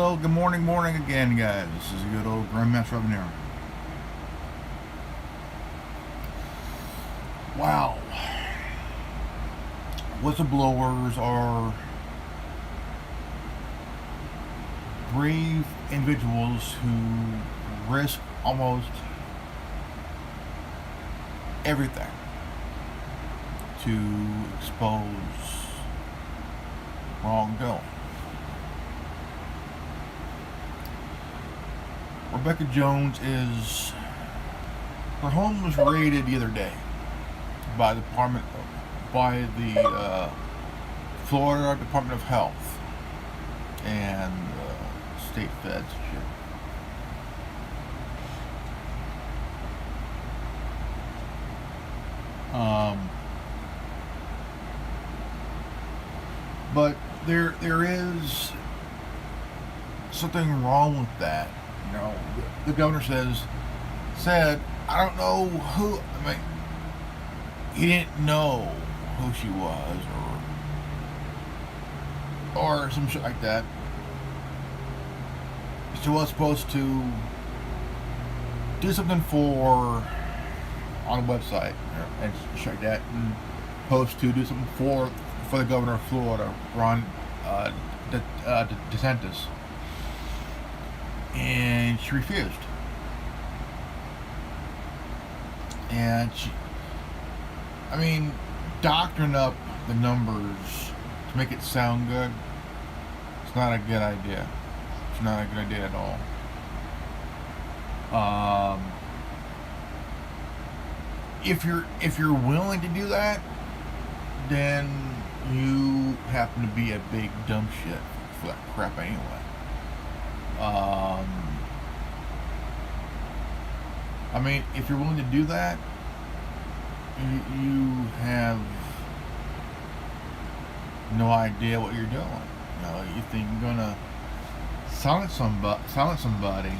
Hello, good morning again, guys. This is a good old Grandmaster Robin here. Wow. Whistleblowers are brave individuals who risk almost everything to expose wrongdoing. Rebekah Jones her home was raided the other day by the Florida Department of Health and state feds shit. But there is something wrong with that. You know, the governor said, I don't know who. I mean, he didn't know who she was, or some shit like that. She was supposed to do something on a website and shit like that, and supposed to do something for the governor of Florida, Ron DeSantis. And she refused. And doctoring up the numbers to make it sound good, it's not a good idea. It's not a good idea at all. If you're willing to do that, then you happen to be a big dumb shit for that crap anyway. If you're willing to do that, you have no idea what you're doing. You know, you think you're gonna silence somebody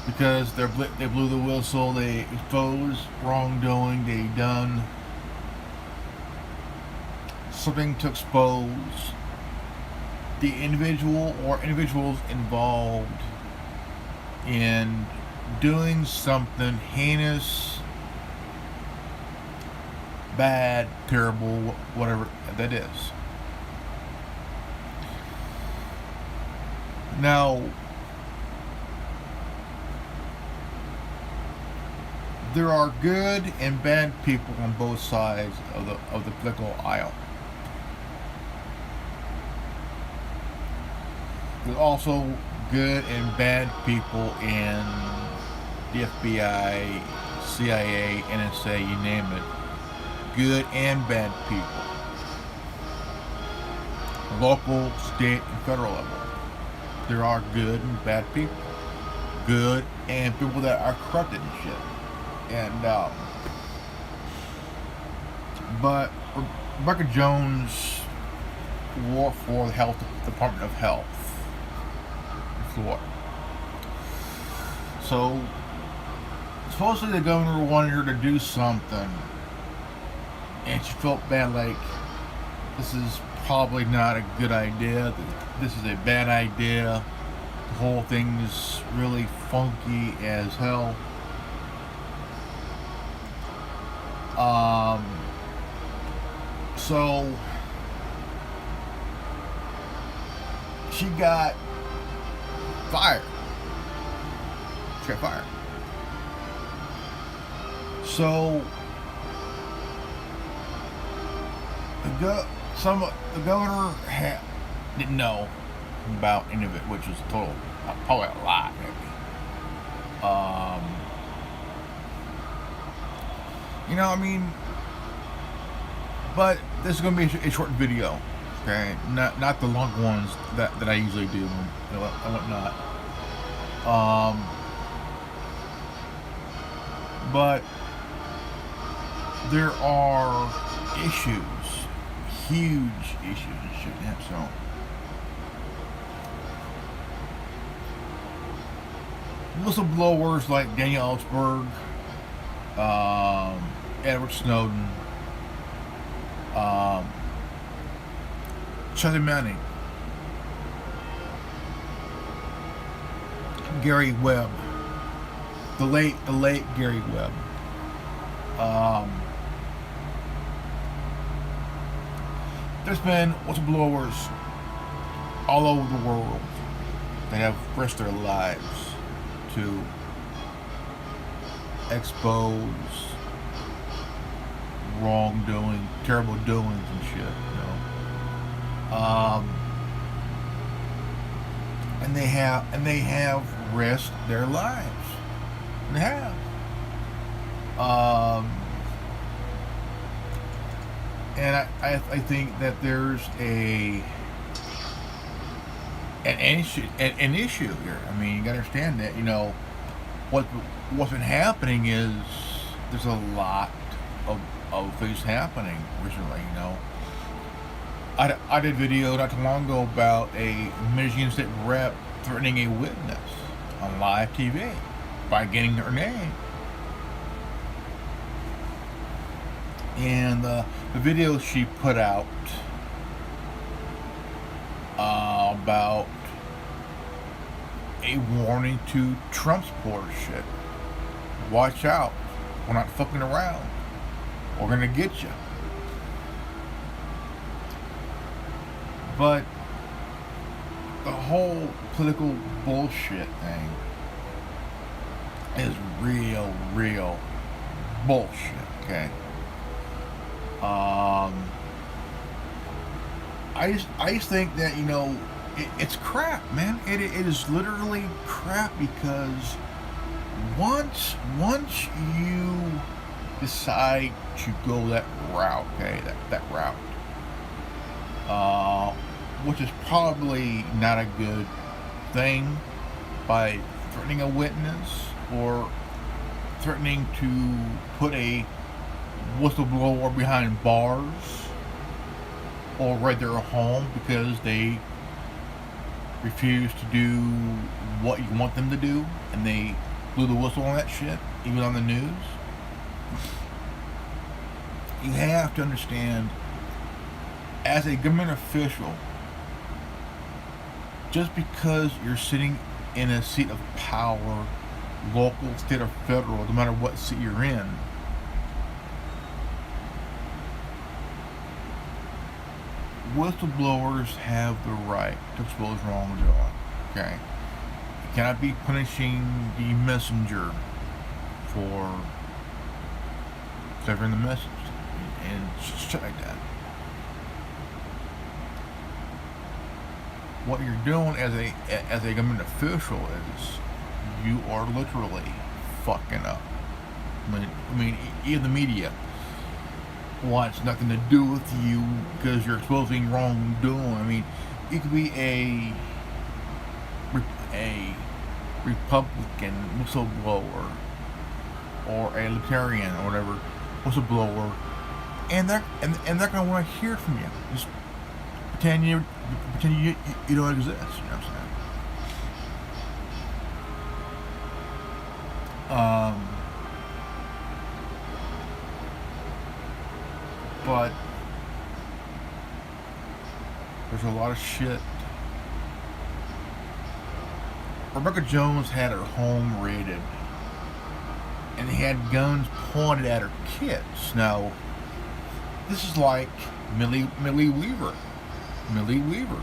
because they blew the whistle, they exposed wrongdoing, they done something to expose the individual or individuals involved in doing something heinous, bad, terrible, whatever that is. Now, there are good and bad people on both sides of the political aisle. There's also good and bad people in the FBI, CIA, NSA, you name it. Good and bad people. Local, state, and federal level. There are good and bad people. Good and people that are corrupted and shit. And, but Rebekah Jones worked for the Department of Health. Florida. So, supposedly the governor wanted her to do something, and she felt bad, like, this is probably not a good idea, this is a bad idea, the whole thing is really funky as hell. So, she got fired. She got fired. So the governor didn't know about any of it, which was probably a lot, maybe. But this is going to be a short video. Okay, not the long ones that I usually do and whatnot. But there are issues, huge issues and shit. So whistleblowers like Daniel Ellsberg, Edward Snowden, Charlie Manning, Gary Webb, the late Gary Webb. There's been whistleblowers all over the world that have risked their lives to expose wrongdoing, terrible doings and shit, you know. And they have risked their lives. They have. And I think that there's an issue here. I mean, you gotta understand that, you know, what's been happening is there's a lot of things happening recently, you know. I did a video not too long ago about a Michigan State rep threatening a witness on live TV by getting her name. And the video she put out about a warning to Trump supporters shit. Watch out. We're not fucking around. We're gonna get you. But the whole political bullshit thing is real bullshit, okay? I just think that, you know, it's crap, man. It is literally crap, because once you decide to go that route, okay, that route, which is probably not a good thing, by threatening a witness or threatening to put a whistleblower behind bars or right there at home because they refuse to do what you want them to do, and they blew the whistle on that shit, even on the news. You have to understand, as a government official, just because you're sitting in a seat of power, local, state, or federal, no matter what seat you're in, whistleblowers have the right to expose wrongdoing, okay? You cannot be punishing the messenger for delivering the message and shit like that. What you're doing as a government official is you are literally fucking up. I mean, even the media wants nothing to do with you because you're exposing wrongdoing. I mean, you could be a Republican whistleblower or a Libertarian or whatever whistleblower, and they're gonna want to hear from you. Just pretend you don't exist. You know what I'm saying? But there's a lot of shit. Rebekah Jones had her home raided, and they had guns pointed at her kids. Now, this is like Millie Weaver. Millie Weaver.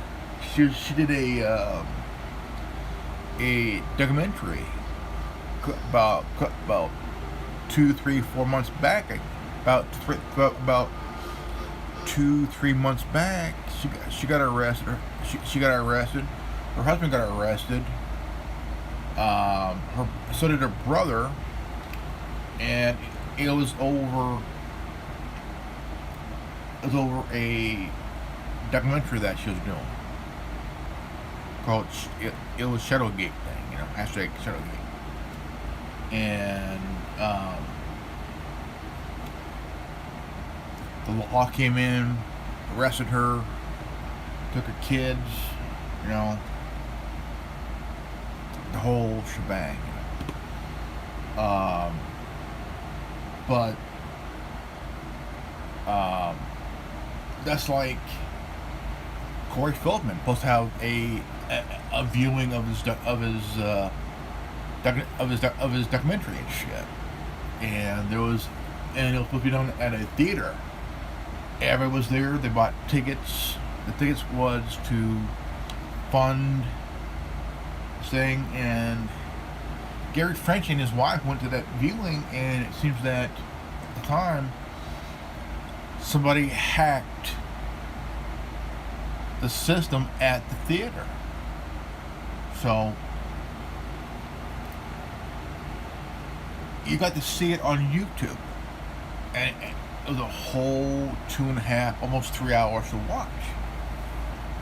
She did a documentary about 2, 3, 4 months back. About 2-3 months back, she got arrested. She got arrested. Her husband got arrested. So did her brother, and it was over a documentary that she was doing called it was Shadowgate thing, you know, hashtag Shadowgate, and the law came in, arrested her, took her kids, you know, the whole shebang. But that's like Corey Feldman supposed to have a viewing of his of his documentary and shit. And it was supposed to be done at a theater. Everyone was there. They bought tickets. The tickets was to fund this thing, and Gary French and his wife went to that viewing, and it seems that at the time somebody hacked the system at the theater. So you got to see it on YouTube, and it was a whole 2.5, almost 3 hours to watch.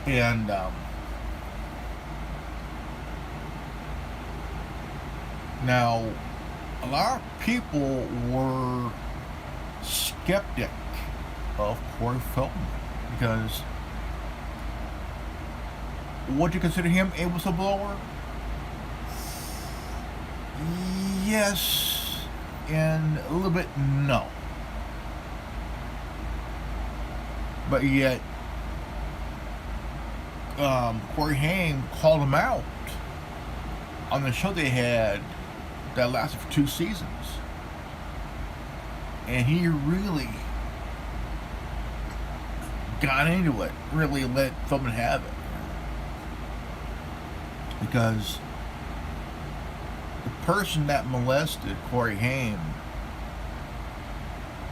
And now a lot of people were skeptic of Corey Feldman because would you consider him a whistleblower? Yes, and a little bit no. But yet, Corey Haim called him out on the show they had that lasted for 2 seasons. And he really got into it, really let Feldman have it. Because the person that molested Corey Haim,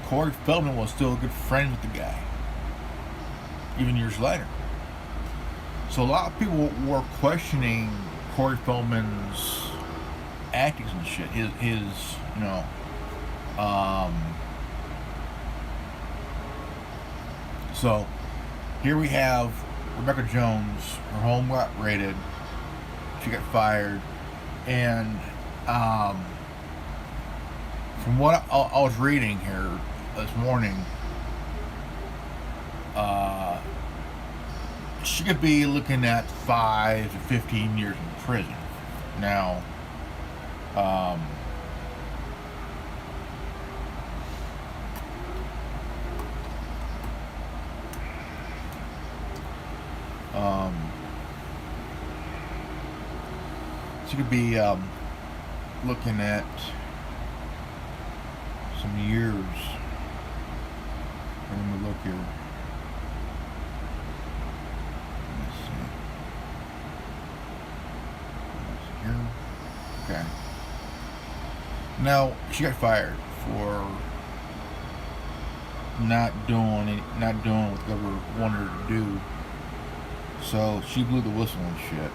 Corey Feldman was still a good friend with the guy, even years later. So a lot of people were questioning Corey Feldman's acting and shit. His So here we have Rebekah Jones. Her home got raided. She got fired, and from what I was reading here this morning, she could be looking at 5 to 15 years in prison. Now, she could be looking at some years. Let me look here. Let's see. Here. Okay. Now she got fired for not doing what the governor wanted her to do. So she blew the whistle and shit.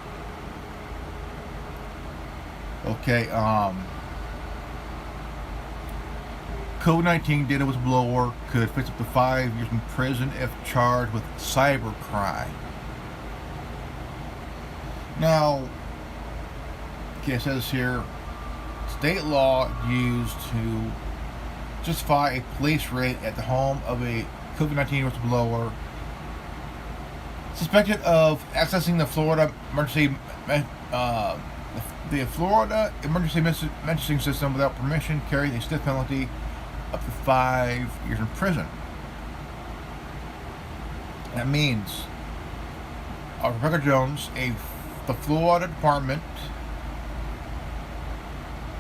Okay, COVID-19 data whistleblower could face up to 5 years in prison if charged with cybercrime. Now, okay, it says here, state law used to justify a police raid at the home of a COVID-19 whistleblower suspected of accessing the Florida emergency messaging system without permission carries a stiff penalty up to 5 years in prison. That means Rebekah Jones, the Florida Department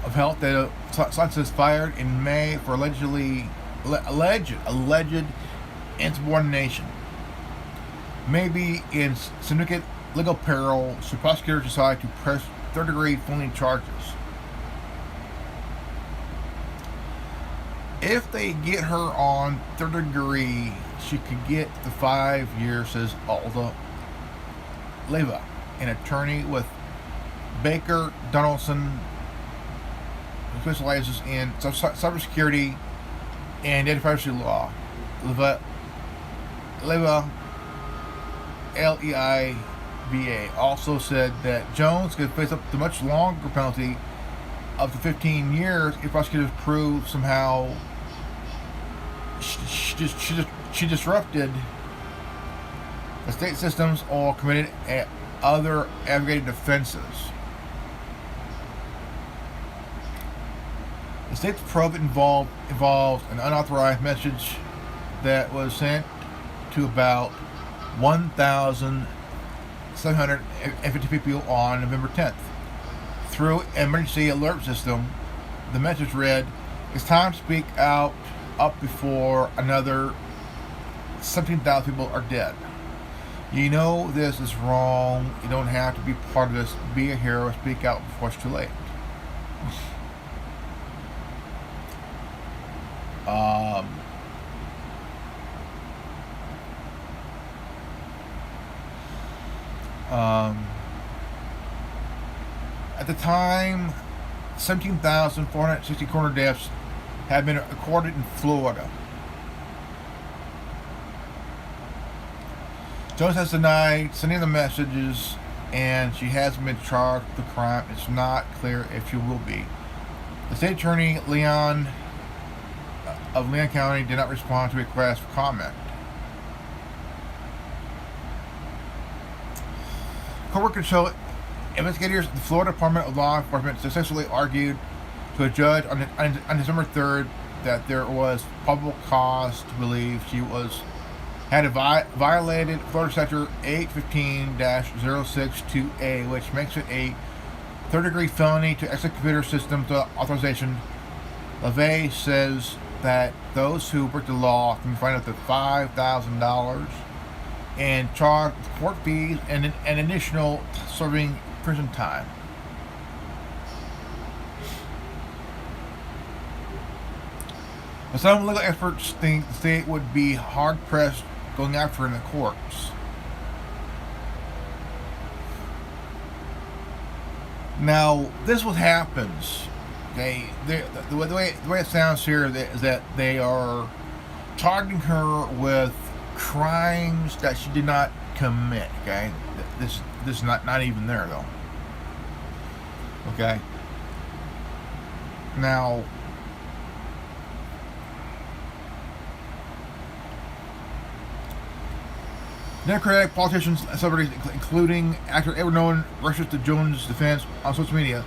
of Health Data Sciences fired in May for alleged insubordination, maybe in significant legal peril should prosecutors decide to press third-degree felony charges. If they get her on third degree, she could get the 5 years, says Alda Leva, an attorney with Baker Donaldson, who specializes in cybersecurity and data privacy law. Leva Leiva also said that Jones could face up to much longer penalty, up to 15 years, if prosecutors prove somehow she disrupted the state systems or committed other aggravated offenses. The state's probe involved an unauthorized message that was sent to about 1,750 people on November 10th Through emergency alert system, the message read, "It's time to speak out up before another 17,000 people are dead. You know this is wrong. You don't have to be part of this. Be a hero. Speak out before it's too late." Um, at the time, 17,460 coroner deaths had been recorded in Florida. Jones has denied sending the messages, and she hasn't been charged with the crime. It's not clear if she will be. The state attorney, Leon, of Leon County, did not respond to a request for comment. Coworkers show investigators at the Florida Department of Law Enforcement successfully argued to a judge on December 3rd that there was probable cause to believe she had violated Florida Statute 815-062A, which makes it a third-degree felony to exit computer systems authorization. LaVey says that those who break the law can be fined up to $5,000 and charged with court fees and an additional serving prison time. But some legal experts think the state would be hard-pressed going after her in the courts. Now, this is what happens. Okay, the way it sounds here is that they are targeting her with crimes that she did not commit. Okay, this is not even there though. Okay. Now, Democratic politicians and celebrities, including actor Edward Norton, rushes to Jones' defense on social media.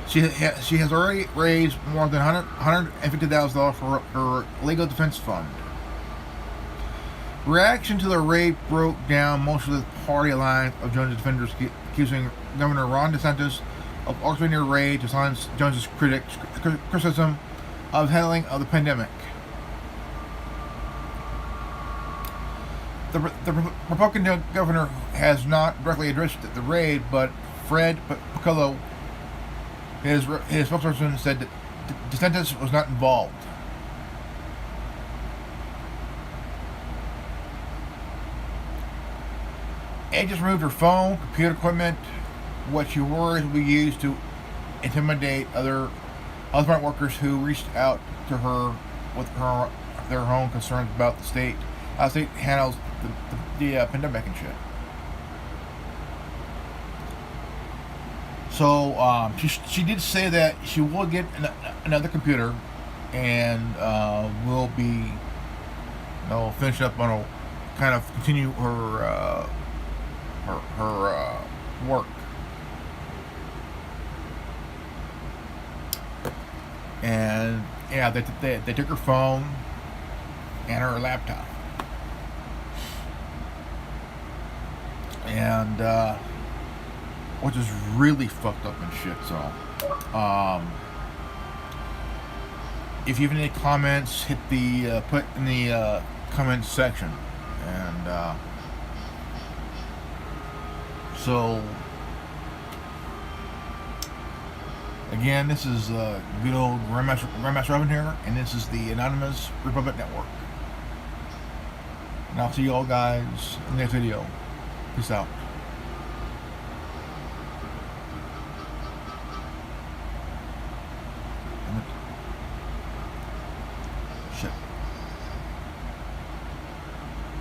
She has already raised more than $150,000 for her legal defense fund. Reaction to the raid broke down most of the party alliance of Jones' defenders, accusing Governor Ron DeSantis of orchestrating a raid to silence Jones' criticism of handling of the pandemic. The Republican governor has not directly addressed the raid, but Fred Piccolo, his spokesperson, said that DeSantis was not involved. Agents removed her phone, computer equipment, what she worries will be used to intimidate other health department workers who reached out to her with their own concerns about the state, how the state handles the pandemic and shit. So she did say that she will get another computer and will be finish up on a kind of continue her work. And yeah, they took her phone and her laptop. And which is really fucked up and shit. So if you have any comments, hit the put in the comments section. And so again, this is good old Grandmaster Robin here, and this is the Anonymous Republic Network. And I'll see you all guys in the next video. Peace out.